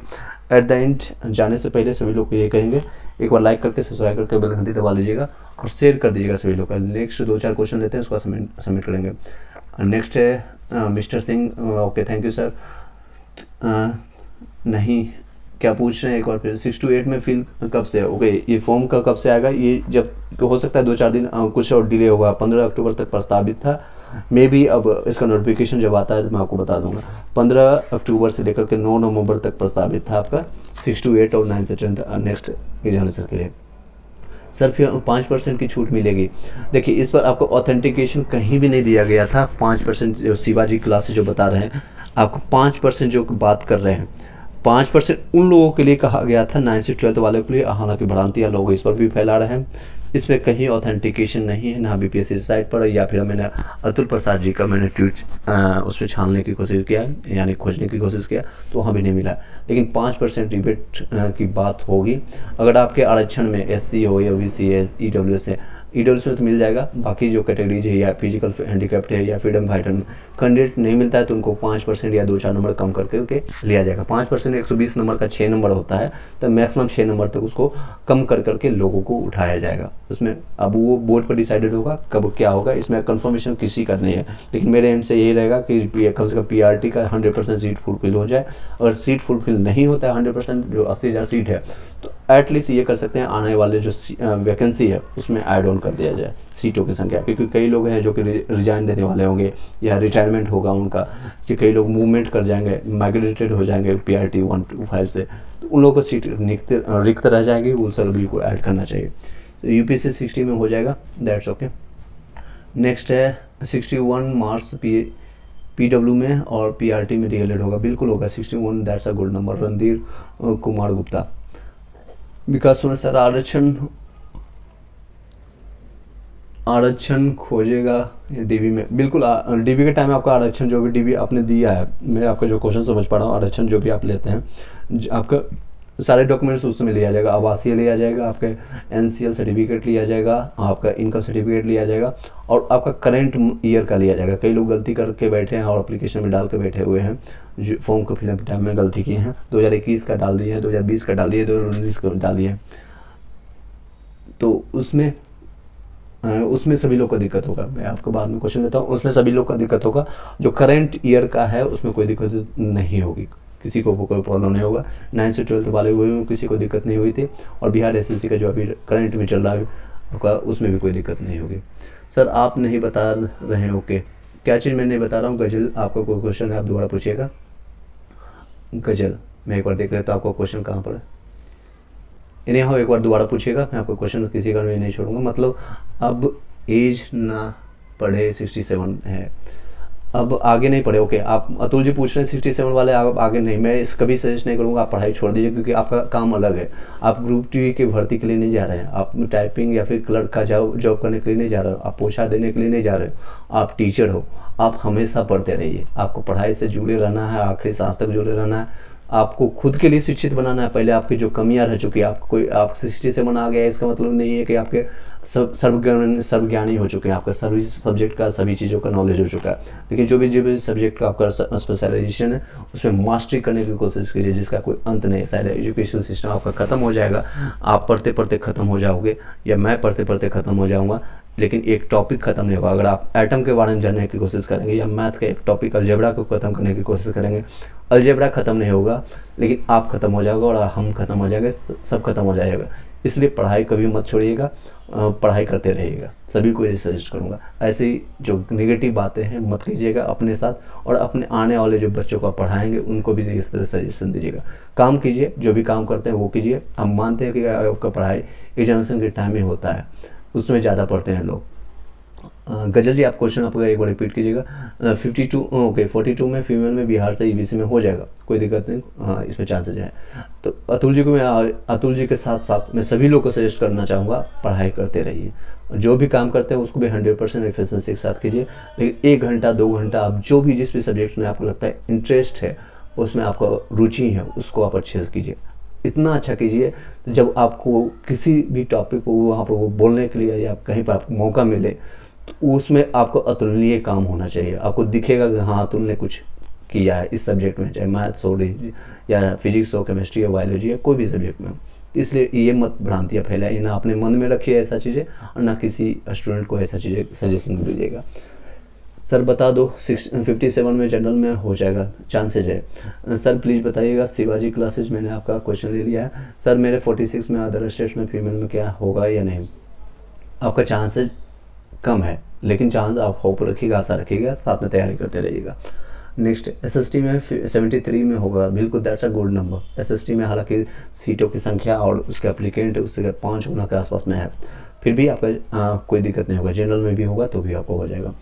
एट द एंड जाने से पहले सभी लोग को ये कहेंगे, एक बार लाइक करके सब्सक्राइब करके बेल घंटी दबा लीजिएगा और शेयर कर दीजिएगा सभी लोग का। नेक्स्ट 2-4 क्वेश्चन लेते हैं, उसका सबमिट करेंगे। नेक्स्ट है mister Singh. Okay, thank you sir. नहीं, क्या पूछ रहे हैं एक बार फिर? 6 to 8 में फिल कब से? ओके, ये फॉर्म का कब से आएगा? ये जब हो सकता है 2-4 दिन कुछ और डिले होगा। 15 अक्टूबर तक प्रस्तावित था, मे भी अब इसका नोटिफिकेशन जब आता है तो मैं आपको बता दूंगा। 15 अक्टूबर से लेकर के 9 नवंबर तक प्रस्तावित था आपका 6 to 8 और 9 से 10 नेक्स्ट एग्जामिनेशन के लिए। सर फिर 5% की छूट मिलेगी? देखिए, इस पर आपको ऑथेंटिकेशन कहीं भी नहीं दिया गया था। 5% जो शिवाजी क्लासेज जो बता रहे हैं आपको, 5% जो बात कर रहे हैं, 5% उन लोगों के लिए कहा गया था 9 से 12 वालों के लिए। हालांकि भ्रांतियाँ लोग इस पर भी फैला रहे हैं, इसमें कहीं ऑथेंटिकेशन नहीं है, ना बीपीएससी साइट पर, या फिर मैंने अतुल प्रसाद जी का मैंने ट्वीट उसमें छानने की कोशिश किया, यानी खोजने की कोशिश किया, तो वहाँ भी नहीं मिला। लेकिन 5% रिबेट की बात होगी। अगर आपके आरक्षण में एससी हो या ओबीसी है, ईडब्ल्यूएस है, ईडब्ल्यूएस में तो मिल जाएगा। बाकी जो कैटेगरीज है या फिजिकल हैंडीकैप्ड है या फ्रीडम फाइटर में कैंडिडेट नहीं मिलता है तो उनको 5% या 2-4 नंबर कम करके लिया जाएगा। 5% 120 नंबर का 6 नंबर होता है, तो मैक्सिमम 6 नंबर तक उसको कम कर करके लोगों को उठाया जाएगा। उसमें अब वो बोर्ड पर डिसाइडेड होगा कब क्या होगा, इसमें कंफर्मेशन किसी का नहीं है। लेकिन मेरे एंड से यही रहेगा कि कम से कम पीआरटी का 100% सीट फुलफिल हो जाए। अगर सीट फुलफिल नहीं होता है 100%, जो 80,000 सीट है, तो एटलीस्ट ये कर सकते हैं आने वाले जो वैकेंसी है उसमें ऐड ऑन कर दिया जाए सीटों की संख्या। क्योंकि कई लोग हैं जो कि रिजाइन देने वाले होंगे या रिटायरमेंट होगा उनका, कि कई लोग मूवमेंट कर जाएंगे, माइग्रेटेड हो जाएंगे पीआरटी 1 to 5 से, तो उन लोगों को सीट रिक्त रह जाएगी, वो सभी को ऐड करना चाहिए। तो यूपीएससी 60 में हो जाएगा, दैट्स ओके। नेक्स्ट है 61 मार्क्स पीडब्ल्यू में और पीआरटी में डीएलएड होगा, बिल्कुल होगा 61, that's a good number. Randhir Kumar Gupta. Vikas Sona sir, आरक्षण खोजेगा डीबी में? बिल्कुल, डीबी के टाइम में आपका आरक्षण जो भी डीबी आपने दिया है, मैं आपका जो क्वेश्चन समझ पा रहा हूँ, आरक्षण जो भी आप लेते हैं, आपका सारे डॉक्यूमेंट्स उसमें लिया जाएगा। आवासीय लिया जाएगा, आपके एनसीएल सर्टिफिकेट लिया जाएगा, आपका इनकम सर्टिफिकेट लिया जाएगा, और आपका करंट ईयर का लिया जाएगा। कई लोग गलती करके बैठे हैं और एप्लीकेशन में डाल के बैठे हुए हैं, जो फॉर्म को फिलअप टाइम में गलती की हैं, 2021 का डाल दिए हैं, 2020 का डाल दिए, 2019 का डाल दिए, तो उसमें सभी लोग को दिक्कत होगा। मैं आपको बाद में क्वेश्चन देता हूँ, उसमें सभी लोग का दिक्कत होगा। जो करंट ईयर का है उसमें कोई दिक्कत नहीं होगी, किसी को कोई प्रॉब्लम नहीं होगा। 9 से 12 वाले हुए में किसी को दिक्कत नहीं हुई थी, और बिहार एसएससी का जो अभी करंट में चल रहा है आपका, उसमें भी कोई दिक्कत नहीं होगी। सर आप नहीं बता रहे हैं, ओके, क्या चीज़ मैं नहीं बता रहा हूँ? गजल, आपका कोई क्वेश्चन है आप दोबारा पूछिएगा। गजल, मैं एक बार देख लेता हूँ आपका क्वेश्चन कहाँ पर है। इन्हें हो एक बार दोबारा पूछिएगा, मैं आपको क्वेश्चन किसी का नहीं छोड़ूंगा। मतलब अब एज ना पढ़े 67 है, अब आगे नहीं पढ़े, ओके। आप अतुल जी पूछ रहे हैं 67 वाले, आप आगे नहीं, मैं इस कभी सजेस्ट नहीं करूँगा आप पढ़ाई छोड़ दीजिए, क्योंकि आपका काम अलग है। आप ग्रुप टी की भर्ती के लिए नहीं जा रहे हैं, आप टाइपिंग या फिर क्लर्क का जॉब करने के लिए नहीं जा रहे हो, आप पोछा देने के लिए नहीं जा रहे हो, आप टीचर हो। आप हमेशा पढ़ते रहिए, आपको पढ़ाई से जुड़े रहना है, आखिरी सांस तक जुड़े रहना है। आपको खुद के लिए शिक्षित बनाना है। पहले आपकी जो कमियां रह चुकी है, आप 67 आ गया, इसका मतलब नहीं है कि आपके सर्वज्ञानी हो चुके हैं, आपका सभी सब्जेक्ट का, सभी चीज़ों का नॉलेज हो चुका है। लेकिन जो भी सब्जेक्ट का आपका स्पेशलाइजेशन है उसमें मास्टरी करने की कोशिश कीजिए, जिसका कोई अंत नहीं है। शायद एजुकेशन सिस्टम आपका ख़त्म हो जाएगा, आप पढ़ते पढ़ते ख़त्म हो जाओगे, या मैं पढ़ते पढ़ते ख़त्म हो जाऊँगा, लेकिन एक टॉपिक ख़त्म नहीं होगा। अगर आप एटम के बारे में जानने की कोशिश करेंगे, या मैथ का एक टॉपिक अलजेब्रा को ख़त्म करने की कोशिश करेंगे, अलजेब्रा ख़त्म नहीं होगा, लेकिन आप ख़त्म हो जाओगे और हम ख़त्म हो जाएंगे, सब खत्म हो जाएगा। इसलिए पढ़ाई कभी मत छोड़िएगा, पढ़ाई करते रहिएगा, सभी को ये सजेस्ट करूँगा। ऐसी जो नेगेटिव बातें हैं मत कीजिएगा अपने साथ, और अपने आने वाले जो बच्चों को आप पढ़ाएंगे उनको भी इस तरह सजेशन दीजिएगा। काम कीजिए, जो भी काम करते हैं वो कीजिए। हम मानते हैं कि आपका पढ़ाई एग्जामिनेशन के टाइम में होता है, उसमें ज़्यादा पढ़ते हैं लोग, गजल जी, आप क्वेश्चन आपका एक बार रिपीट कीजिएगा। 52 ओके 42 में फीमेल में बिहार से ईबीसी में हो जाएगा, कोई दिक्कत नहीं, हाँ इसमें चांसेज है। तो अतुल जी को मैं अतुल जी के साथ साथ मैं सभी लोग को सजेस्ट करना चाहूँगा, पढ़ाई करते रहिए। जो भी काम करते हैं उसको भी 100% एफिशिएंसी के साथ कीजिए। लेकिन 1 घंटा 2 घंटा आप जो भी जिस भी सब्जेक्ट में आपको लगता है इंटरेस्ट है, उसमें आपका रुचि है, उसको आप अच्छे से कीजिए। इतना अच्छा कीजिए जब आपको किसी भी टॉपिक को वहाँ पर वो बोलने के लिए या कहीं पर आपको मौका मिले, तो उसमें आपको अतुलनीय काम होना चाहिए। आपको दिखेगा कि हाँ अतुल ने कुछ किया है इस सब्जेक्ट में, चाहे मैथ्स हो या फिजिक्स हो, केमिस्ट्री या बायोलॉजी या कोई भी सब्जेक्ट में। इसलिए ये मत भ्रांतियाँ फैलाइए, ना अपने मन में रखिए ऐसा चीज़ें, और ना किसी स्टूडेंट को ऐसा चीज़ें सजेशन दीजिएगा। सर बता दो 57 में जनरल में हो जाएगा, चांसेज है। सर प्लीज़ बताइएगा। शिवाजी क्लासेज, मैंने आपका क्वेश्चन ले लिया है। सर मेरे 46 में अदर स्टेट्स में फीमेल में क्या होगा या नहीं, आपका चांसेज कम है, लेकिन चांस आप होप रखिएगा, आशा रखिएगा, साथ में तैयारी करते रहिएगा। नेक्स्ट एसएसटी में 73 में होगा, बिल्कुल that's a good number. SST में हालांकि सीटों की संख्या और उसके एप्लीकेंट उससे 5 गुना के आसपास में है, फिर भी आपका कोई दिक्कत नहीं होगा। जनरल में भी होगा तो भी आपको हो जाएगा।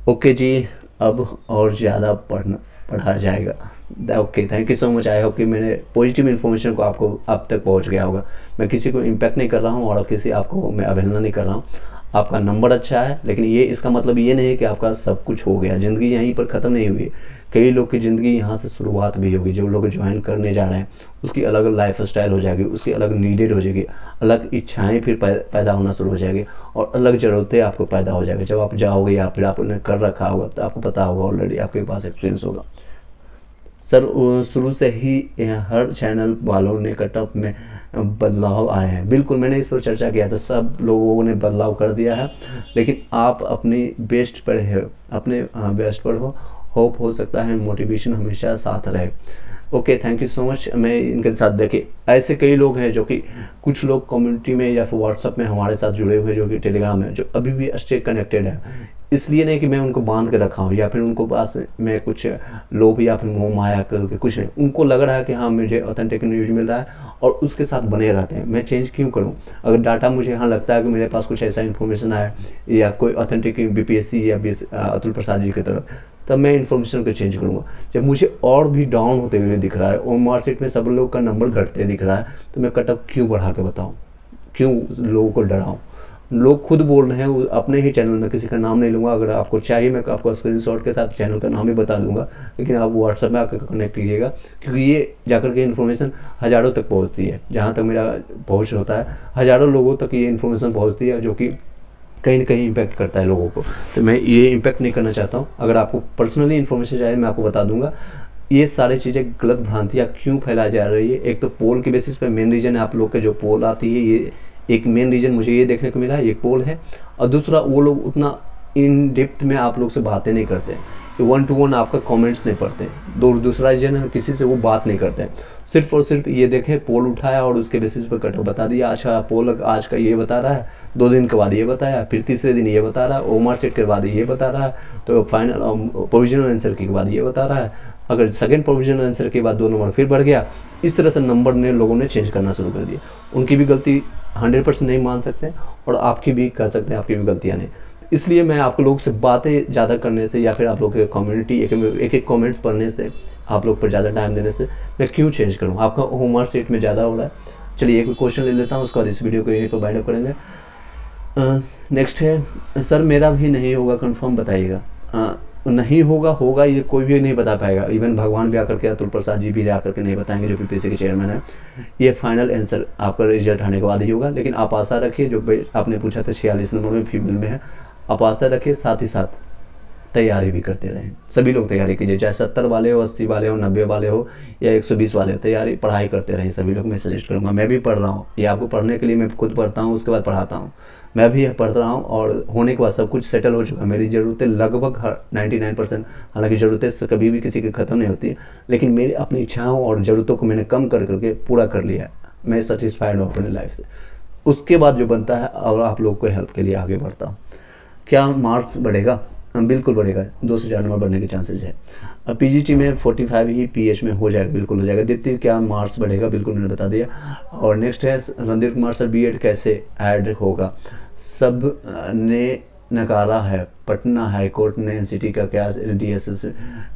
ओके जी, अब और ज़्यादा पढ़ा जाएगा। Okay, thank you so much. I hope कि मैंने पॉजिटिव इन्फॉर्मेशन को आपको अब तक पहुंच गया होगा। मैं किसी को इम्पैक्ट नहीं कर रहा हूं और किसी आपको मैं अवहेलना नहीं कर रहा हूं। आपका नंबर अच्छा है, लेकिन ये इसका मतलब ये नहीं है कि आपका सब कुछ हो गया। ज़िंदगी यहीं पर ख़त्म नहीं हुई। कई लोग की ज़िंदगी यहाँ से शुरुआत भी होगी। जो लोग ज्वाइन करने जा रहे हैं उसकी अलग लाइफ स्टाइल हो जाएगी, उसकी अलग नीडेड हो जाएगी, अलग इच्छाएं फिर पैदा होना शुरू हो जाएगी, और अलग ज़रूरतें आपको पैदा हो जाएगी। जब आप जाओगे या फिर आपने कर रखा होगा तो आपको पता होगा, ऑलरेडी आपके पास एक्सपीरियंस होगा। सर शुरू से ही हर चैनल वालों ने कटअप में बदलाव आए हैं। बिल्कुल, मैंने इस पर चर्चा किया था, सब लोगों ने बदलाव कर दिया है, लेकिन आप अपनी बेस्ट पर है, अपने बेस्ट पर हो। होप हो सकता है मोटिवेशन हमेशा साथ रहे। Okay, thank you so much. मैं इनके साथ देखिए ऐसे कई लोग हैं जो कि कुछ लोग कम्युनिटी में या फिर व्हाट्सअप में हमारे साथ जुड़े हुए, जो कि टेलीग्राम में, जो अभी भी स्टे कनेक्टेड है। इसलिए नहीं कि मैं उनको बांध के रखा हूँ या फिर उनको पास मैं कुछ लोभ या फिर मोह माया करके कुछ नहीं। उनको लग रहा है कि हाँ मुझे ऑथेंटिक न्यूज़ मिल रहा है और उसके साथ बने रहते हैं। मैं चेंज क्यों करूँ? अगर डाटा मुझे यहाँ लगता है कि मेरे पास कुछ ऐसा इन्फॉर्मेशन आया या कोई ऑथेंटिक बीपीएससी या अतुल प्रसाद जी की तरफ, तब मैं इन्फॉर्मेशन को चेंज करूँगा। जब मुझे और भी डाउन होते हुए दिख रहा है और मार्कशीट में सब लोग का नंबर घटते दिख रहा है, तो मैं कटअप क्यों बढ़ा के बताऊँ, क्यों लोगों को डराऊँ? लोग खुद बोल रहे हैं अपने ही चैनल में, किसी का नाम नहीं लूँगा। अगर आपको चाहिए मैं आपको स्क्रीनशॉट के साथ चैनल का नाम ही बता दूंगा, लेकिन आप व्हाट्सएप में आकर कनेक्ट कीजिएगा, क्योंकि ये जाकर के इन्फॉर्मेशन हज़ारों तक पहुँचती है। जहाँ तक मेरा पहुँच होता है, हज़ारों लोगों तक ये इन्फॉर्मेशन पहुँचती है, जो कि कहीं ना कहीं इम्पैक्ट करता है लोगों को। तो मैं ये इम्पैक्ट नहीं करना चाहता हूँ। अगर आपको पर्सनली इन्फॉर्मेशन चाहिए मैं आपको बता दूंगा। ये सारी चीज़ें गलत भ्रांतियाँ क्यों फैलाई जा रही है, एक तो पोल के बेसिस पे मेन रीज़न है आप लोग के जो पोल आती है, ये एक मेन रीज़न मुझे ये देखने को मिला है, ये पोल है। और दूसरा, वो लोग उतना इन डेप्थ में आप लोग से बातें नहीं करते, 1 to 1 आपका कमेंट्स नहीं पढ़ते। दूसरा रीज़न है किसी से वो बात नहीं करते, सिर्फ और सिर्फ ये देखें पोल उठाया और उसके बेसिस पर कट बता दिया, अच्छा पोल आज का ये बता रहा है, 2 दिन के बाद ये बताया, फिर तीसरे दिन ये बता रहा है, ओमर सेट के बाद ये बता रहा है, तो फाइनल प्रोविजनल आंसर के बाद ये बता रहा है, अगर सेकंड प्रोविजनल आंसर के बाद 2 नंबर फिर बढ़ गया। इस तरह से नंबर ने लोगों ने चेंज करना शुरू कर दिया। उनकी भी गलती 100% नहीं मान सकते और आपकी भी कह सकते हैं आपकी भी गलतियाँ नहीं। इसलिए मैं आप लोग से बातें ज़्यादा करने से या फिर आप लोग के कम्युनिटी एक एक कमेंट्स पढ़ने से, आप लोग पर ज़्यादा टाइम देने से मैं क्यों चेंज करूँ? आपका होमवर्क सेट में ज़्यादा हो रहा है। चलिए एक क्वेश्चन ले लेता हूँ, उसके बाद इस वीडियो को यहीं पर वाइंड अप करेंगे। नेक्स्ट है, सर मेरा भी नहीं होगा, कंफर्म बताइएगा। नहीं होगा ये कोई भी नहीं बता पाएगा। इवन भगवान भी आकर के, अतुल प्रसाद जी भी आकर के नहीं बताएंगे, जो पीपीएससी के चेयरमैन है। ये फाइनल आंसर आपका रिजल्ट आने के बाद ही होगा, लेकिन आप आशा रखिए। जो आपने पूछा था 46 नंबर में फीमेल में है, आप आशा रखिए, साथ ही साथ तैयारी भी करते रहें। सभी लोग तैयारी कीजिए, चाहे 70 वाले हो, 80 वाले हो, 90 वाले हो या 120 वाले हो, तैयारी पढ़ाई करते रहें। सभी लोग मैं सजेस्ट करूँगा। मैं भी पढ़ रहा हूँ, ये आपको पढ़ने के लिए मैं खुद पढ़ता हूँ, उसके बाद पढ़ाता हूँ। मैं भी पढ़ रहा हूँ और होने के बाद सब कुछ सेटल हो चुका। मेरी ज़रूरतें लगभग 99%, हालांकि ज़रूरतें कभी भी किसी की ख़त्म नहीं होती, लेकिन मेरी अपनी इच्छाओं और ज़रूरतों को मैंने कम कर करके पूरा कर लिया। मैं सेटिस्फाइड हूँ अपनी लाइफ से। उसके बाद जो बनता है और आप लोग को हेल्प के लिए आगे बढ़ता हूँ। क्या मार्क्स बढ़ेगा? बिल्कुल बढ़ेगा, 2 से 4 नंबर बढ़ने के चांसेस है। पीजीटी में 45 ही पीएच में हो जाएगा, बिल्कुल हो जाएगा। दीप्ति क्या मार्क्स बढ़ेगा? बिल्कुल मैंने बता दिया। और नेक्स्ट है रणधीर कुमार सर, बीएड कैसे ऐड होगा? सब ने नकारा है। पटना हाई कोर्ट ने एनसीटी का क्या डीएसएस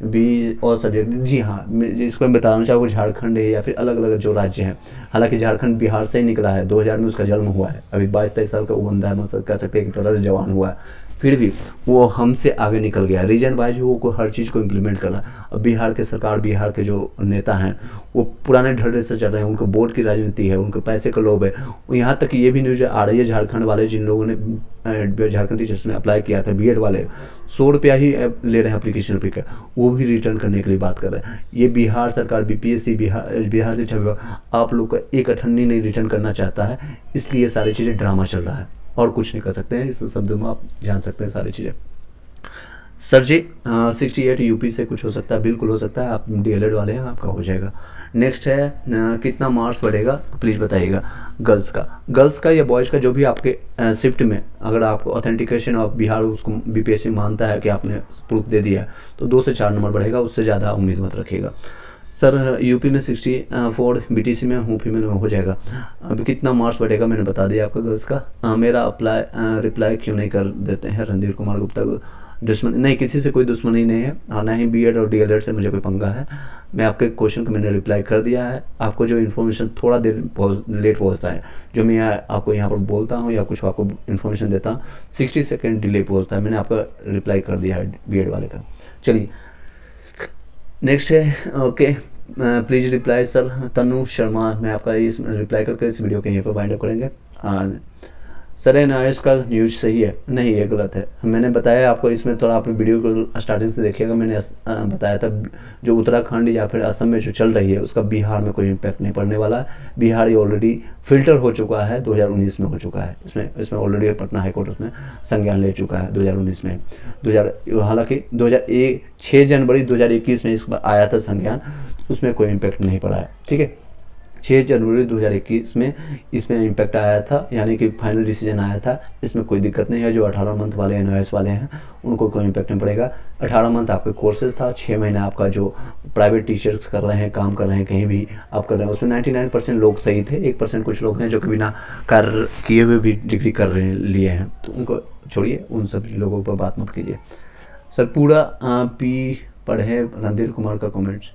बी और सब्जेक्ट, जी हाँ, इसको मैं बताना चाहूँ, झारखंड है या फिर अलग अलग जो राज्य हैं, हालांकि झारखंड बिहार से ही निकला है, 2000 में उसका जन्म हुआ है, अभी 22-23 साल का वो बंदा है, मतलब कह सकते हैं एक तरह से जवान हुआ है, फिर भी वो हमसे आगे निकल गया। रीजन वाइज वो को हर चीज़ को इम्प्लीमेंट करना। अब बिहार के सरकार, बिहार के जो नेता हैं वो पुराने ढर्रे से चल रहे हैं, उनको वोट की राजनीति है, उनको पैसे का लोभ है। यहाँ तक कि ये भी न्यूज आ रही है, झारखंड वाले जिन लोगों ने झारखंड टीचर्स में अप्लाई किया था, बीएड वाले 100 रुपया ही ले रहे हैं एप्लीकेशन फी का, वो भी रिटर्न करने के लिए बात कर रहे हैं। ये बिहार सरकार, बीपीएससी, बिहार शिक्षा विभाग आप लोग का एक अठन्नी नहीं रिटर्न करना चाहता है, इसलिए ये सारी चीज़ें ड्रामा चल रहा है और कुछ नहीं कर सकते हैं। इस शब्दों में आप जान सकते हैं सारी चीज़ें। सर जी 68 यूपी से कुछ हो सकता है, बिल्कुल हो सकता है, आप डीएलएड वाले हैं, आपका हो जाएगा। नेक्स्ट है कितना मार्क्स बढ़ेगा प्लीज़ बताइएगा। गर्ल्स का या बॉयज़ का जो भी आपके शिफ्ट में अगर आपको ऑथेंटिकेशन ऑफ बिहार उसको बीपीएससी मानता है कि आपने प्रूफ दे दिया तो 2 से 4 नंबर बढ़ेगा, उससे ज़्यादा उम्मीद मत रखिएगा। सर यूपी में 64, बीटीसी में हूँ, फीमेल में हो जाएगा। अभी कितना मार्क्स बढ़ेगा मैंने बता दिया आपका गर्ल्स का। मेरा रिप्लाई क्यों नहीं कर देते हैं रणधीर कुमार गुप्ता। दुश्मन नहीं, किसी से कोई दुश्मनी नहीं है और ना ही बीएड और डीएलएड से मुझे कोई पंगा है। मैं आपके क्वेश्चन को मैंने रिप्लाई कर दिया है। आपको जो इन्फॉर्मेशन थोड़ा देर लेट पहुंचता है, जो मैं आपको यहाँ पर बोलता हूँ या कुछ आपको इन्फॉर्मेशन देता हूँ, 60 सेकेंड डिले पहुँचता है। मैंने आपका रिप्लाई कर दिया है बीएड वाले का। चलिए नेक्स्ट है, ओके प्लीज़ रिप्लाई सर तनु शर्मा। मैं आपका इस रिप्लाई करके इस वीडियो के यहीं पर वाइंड अप करेंगे। सर एनआईएस का न्यूज सही है? नहीं, ये गलत है। मैंने बताया आपको, इसमें थोड़ा आप वीडियो को स्टार्टिंग से देखिएगा, मैंने बताया था जो उत्तराखंड या फिर असम में जो चल रही है उसका बिहार में कोई इम्पैक्ट नहीं पड़ने वाला है। बिहार ये ऑलरेडी फिल्टर हो चुका है, 2019 में हो चुका है। इसमें ऑलरेडी पटना हाईकोर्ट उसमें संज्ञान ले चुका है 2019 में। हालांकि 6 जनवरी 2021 में इस बार आया था संज्ञान, उसमें कोई इम्पैक्ट नहीं पड़ा है। ठीक है, 6 जनवरी 2021 में इसमें इम्पैक्ट आया था, यानी कि फाइनल डिसीजन आया था। इसमें कोई दिक्कत नहीं है। जो 18 मंथ वाले एनआईएस वाले हैं उनको कोई इम्पैक्ट नहीं पड़ेगा। 18 मंथ आपका कोर्सेज था, 6 महीने आपका जो प्राइवेट टीचर्स कर रहे हैं, काम कर रहे हैं, कहीं भी आप कर रहे हैं, उसमें 99% लोग सही थे। 1% कुछ लोग हैं जो कि बिना कार्य किए हुए भी डिग्री कर रहे लिए हैं, तो उनको छोड़िए, उन सब लोगों पर बात मत कीजिए। सर पूरा पढ़े रणधीर कुमार का कमेंट्स,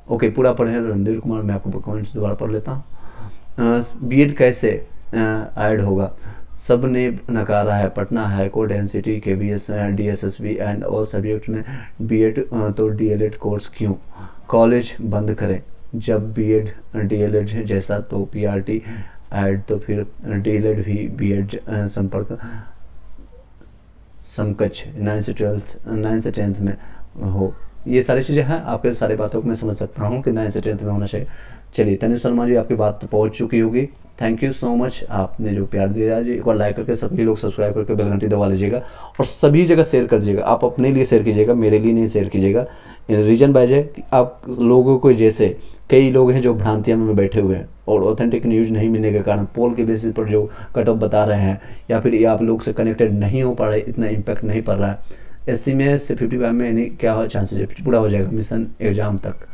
ओके पूरा पढ़े रणधीर कुमार, मैं आपको कमेंट्स दोबारा पढ़ लेता हूँ। बीएड कैसे ऐड होगा? सब ने नकारा है। Patna high court, NCT, KVS, DSSB and all subject में बीएड तो डीएलएड कोर्स क्यों? कॉलेज बंद करें। जब बीएड डीएलएड जैसा तो पीआरटी ऐड, तो फिर डीएलएड भी बीएड संपर्क समकक्ष 9 से 10th में हो। ये सारी चीज़ें हैं, आपके सारी बातों को मैं समझ सकता हूँ कि 9 से 10th में होना चाहिए। चलिए तनु शर्मा जी, आपकी बात तो पहुँच चुकी होगी। थैंक यू सो मच, आपने जो प्यार दिया जी। एक बार लाइक करके सभी लोग सब्सक्राइब करके बेल घंटी दबा लीजिएगा और सभी जगह शेयर कर दीजिएगा। आप अपने लिए शेयर कीजिएगा, मेरे लिए नहीं शेयर कीजिएगा। रीजन बाय है कि आप लोगों को, जैसे कई लोग हैं जो भ्रांतियाँ में बैठे हुए हैं और ऑथेंटिक न्यूज़ नहीं मिलने के कारण पोल के बेसिस पर जो कट ऑफ बता रहे हैं, या फिर आप लोग से कनेक्टेड नहीं हो पा रहे, इतना इम्पैक्ट नहीं पड़ रहा है। एससी में से 55 में यानी क्या हो चांसेस है, पूरा हो जाएगा मिशन एग्जाम तक।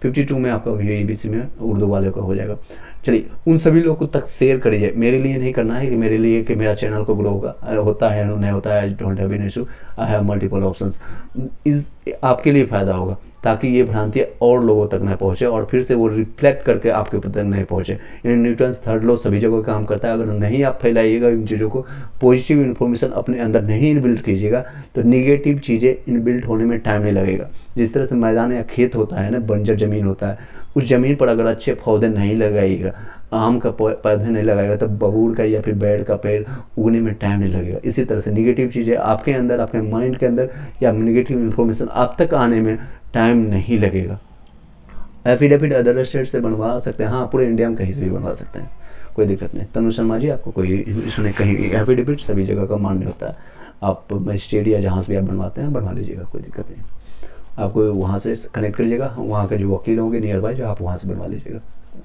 52 में आपका वीआईबीसी में उर्दू वाले का हो जाएगा। चलिए उन सभी लोगों तक शेयर करिए। मेरे लिए नहीं करना है कि मेरे लिए कि मेरा चैनल को ग्रो होता है नहीं होता है, don't have an issue, I have multiple options. आपके लिए फ़ायदा होगा ताकि ये भ्रांतियाँ और लोगों तक न पहुँचे और फिर से वो रिफ्लेक्ट करके आपके ऊपर तक नहीं पहुँचे। न्यूटन्स थर्ड लॉ सभी जगह काम करता है। अगर नहीं आप फैलाइएगा इन चीज़ों को, पॉजिटिव इन्फॉर्मेशन अपने अंदर नहीं इनबिल्ट कीजिएगा, तो निगेटिव चीज़ें इनबिल्ट होने में टाइम नहीं लगेगा। जिस तरह से मैदान या खेत होता है ना, बंजर ज़मीन होता है, उस ज़मीन पर अगर अच्छे पौधे नहीं लगाइएगा, आम का पौधे नहीं लगाएगा, तो बबूल का या फिर बैर का पेड़ उगने में टाइम नहीं लगेगा। इसी तरह से निगेटिव चीज़ें आपके अंदर, आपके माइंड के अंदर या निगेटिव इन्फॉर्मेशन आप तक आने में टाइम नहीं लगेगा। एफिडेविट अदर स्टेट से बनवा सकते हैं, हाँ पूरे इंडिया में कहीं से भी बनवा सकते हैं, कोई दिक्कत नहीं। तनु शर्मा जी, आपको कोई इशू नहीं, कहीं एफिडेविट सभी जगह का मान्य होता है। आप स्टेट या जहाँ से भी आप बनवाते हैं बनवा लीजिएगा, कोई दिक्कत नहीं। आपको वहाँ से कनेक्ट करिएगा, वहाँ के जो वकील होंगे नियर बाय, जो आप वहाँ से बनवा लीजिएगा।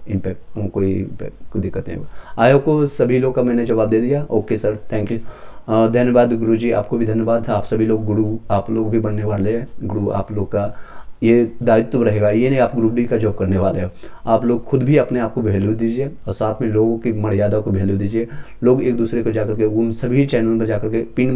इम्पैक्ट कोई दिक्कत नहीं होगा। आयोग को सभी लोग का मैंने जवाब दे दिया। ओके सर, थैंक यू, धन्यवाद गुरु जी, आपको भी धन्यवाद। आप सभी लोग गुरु, आप लोग भी बनने वाले हैं गुरु। आप लोग का ये दायित्व रहेगा। ये नहीं आप ग्रुप डी का जॉब करने वाले हो। आप लोग खुद भी अपने आप को वैल्यू दीजिए और साथ में लोगों की मर्यादा को वैल्यू दीजिए। लोग एक दूसरे को जाकर के उन सभी चैनल पर जाकर के पिन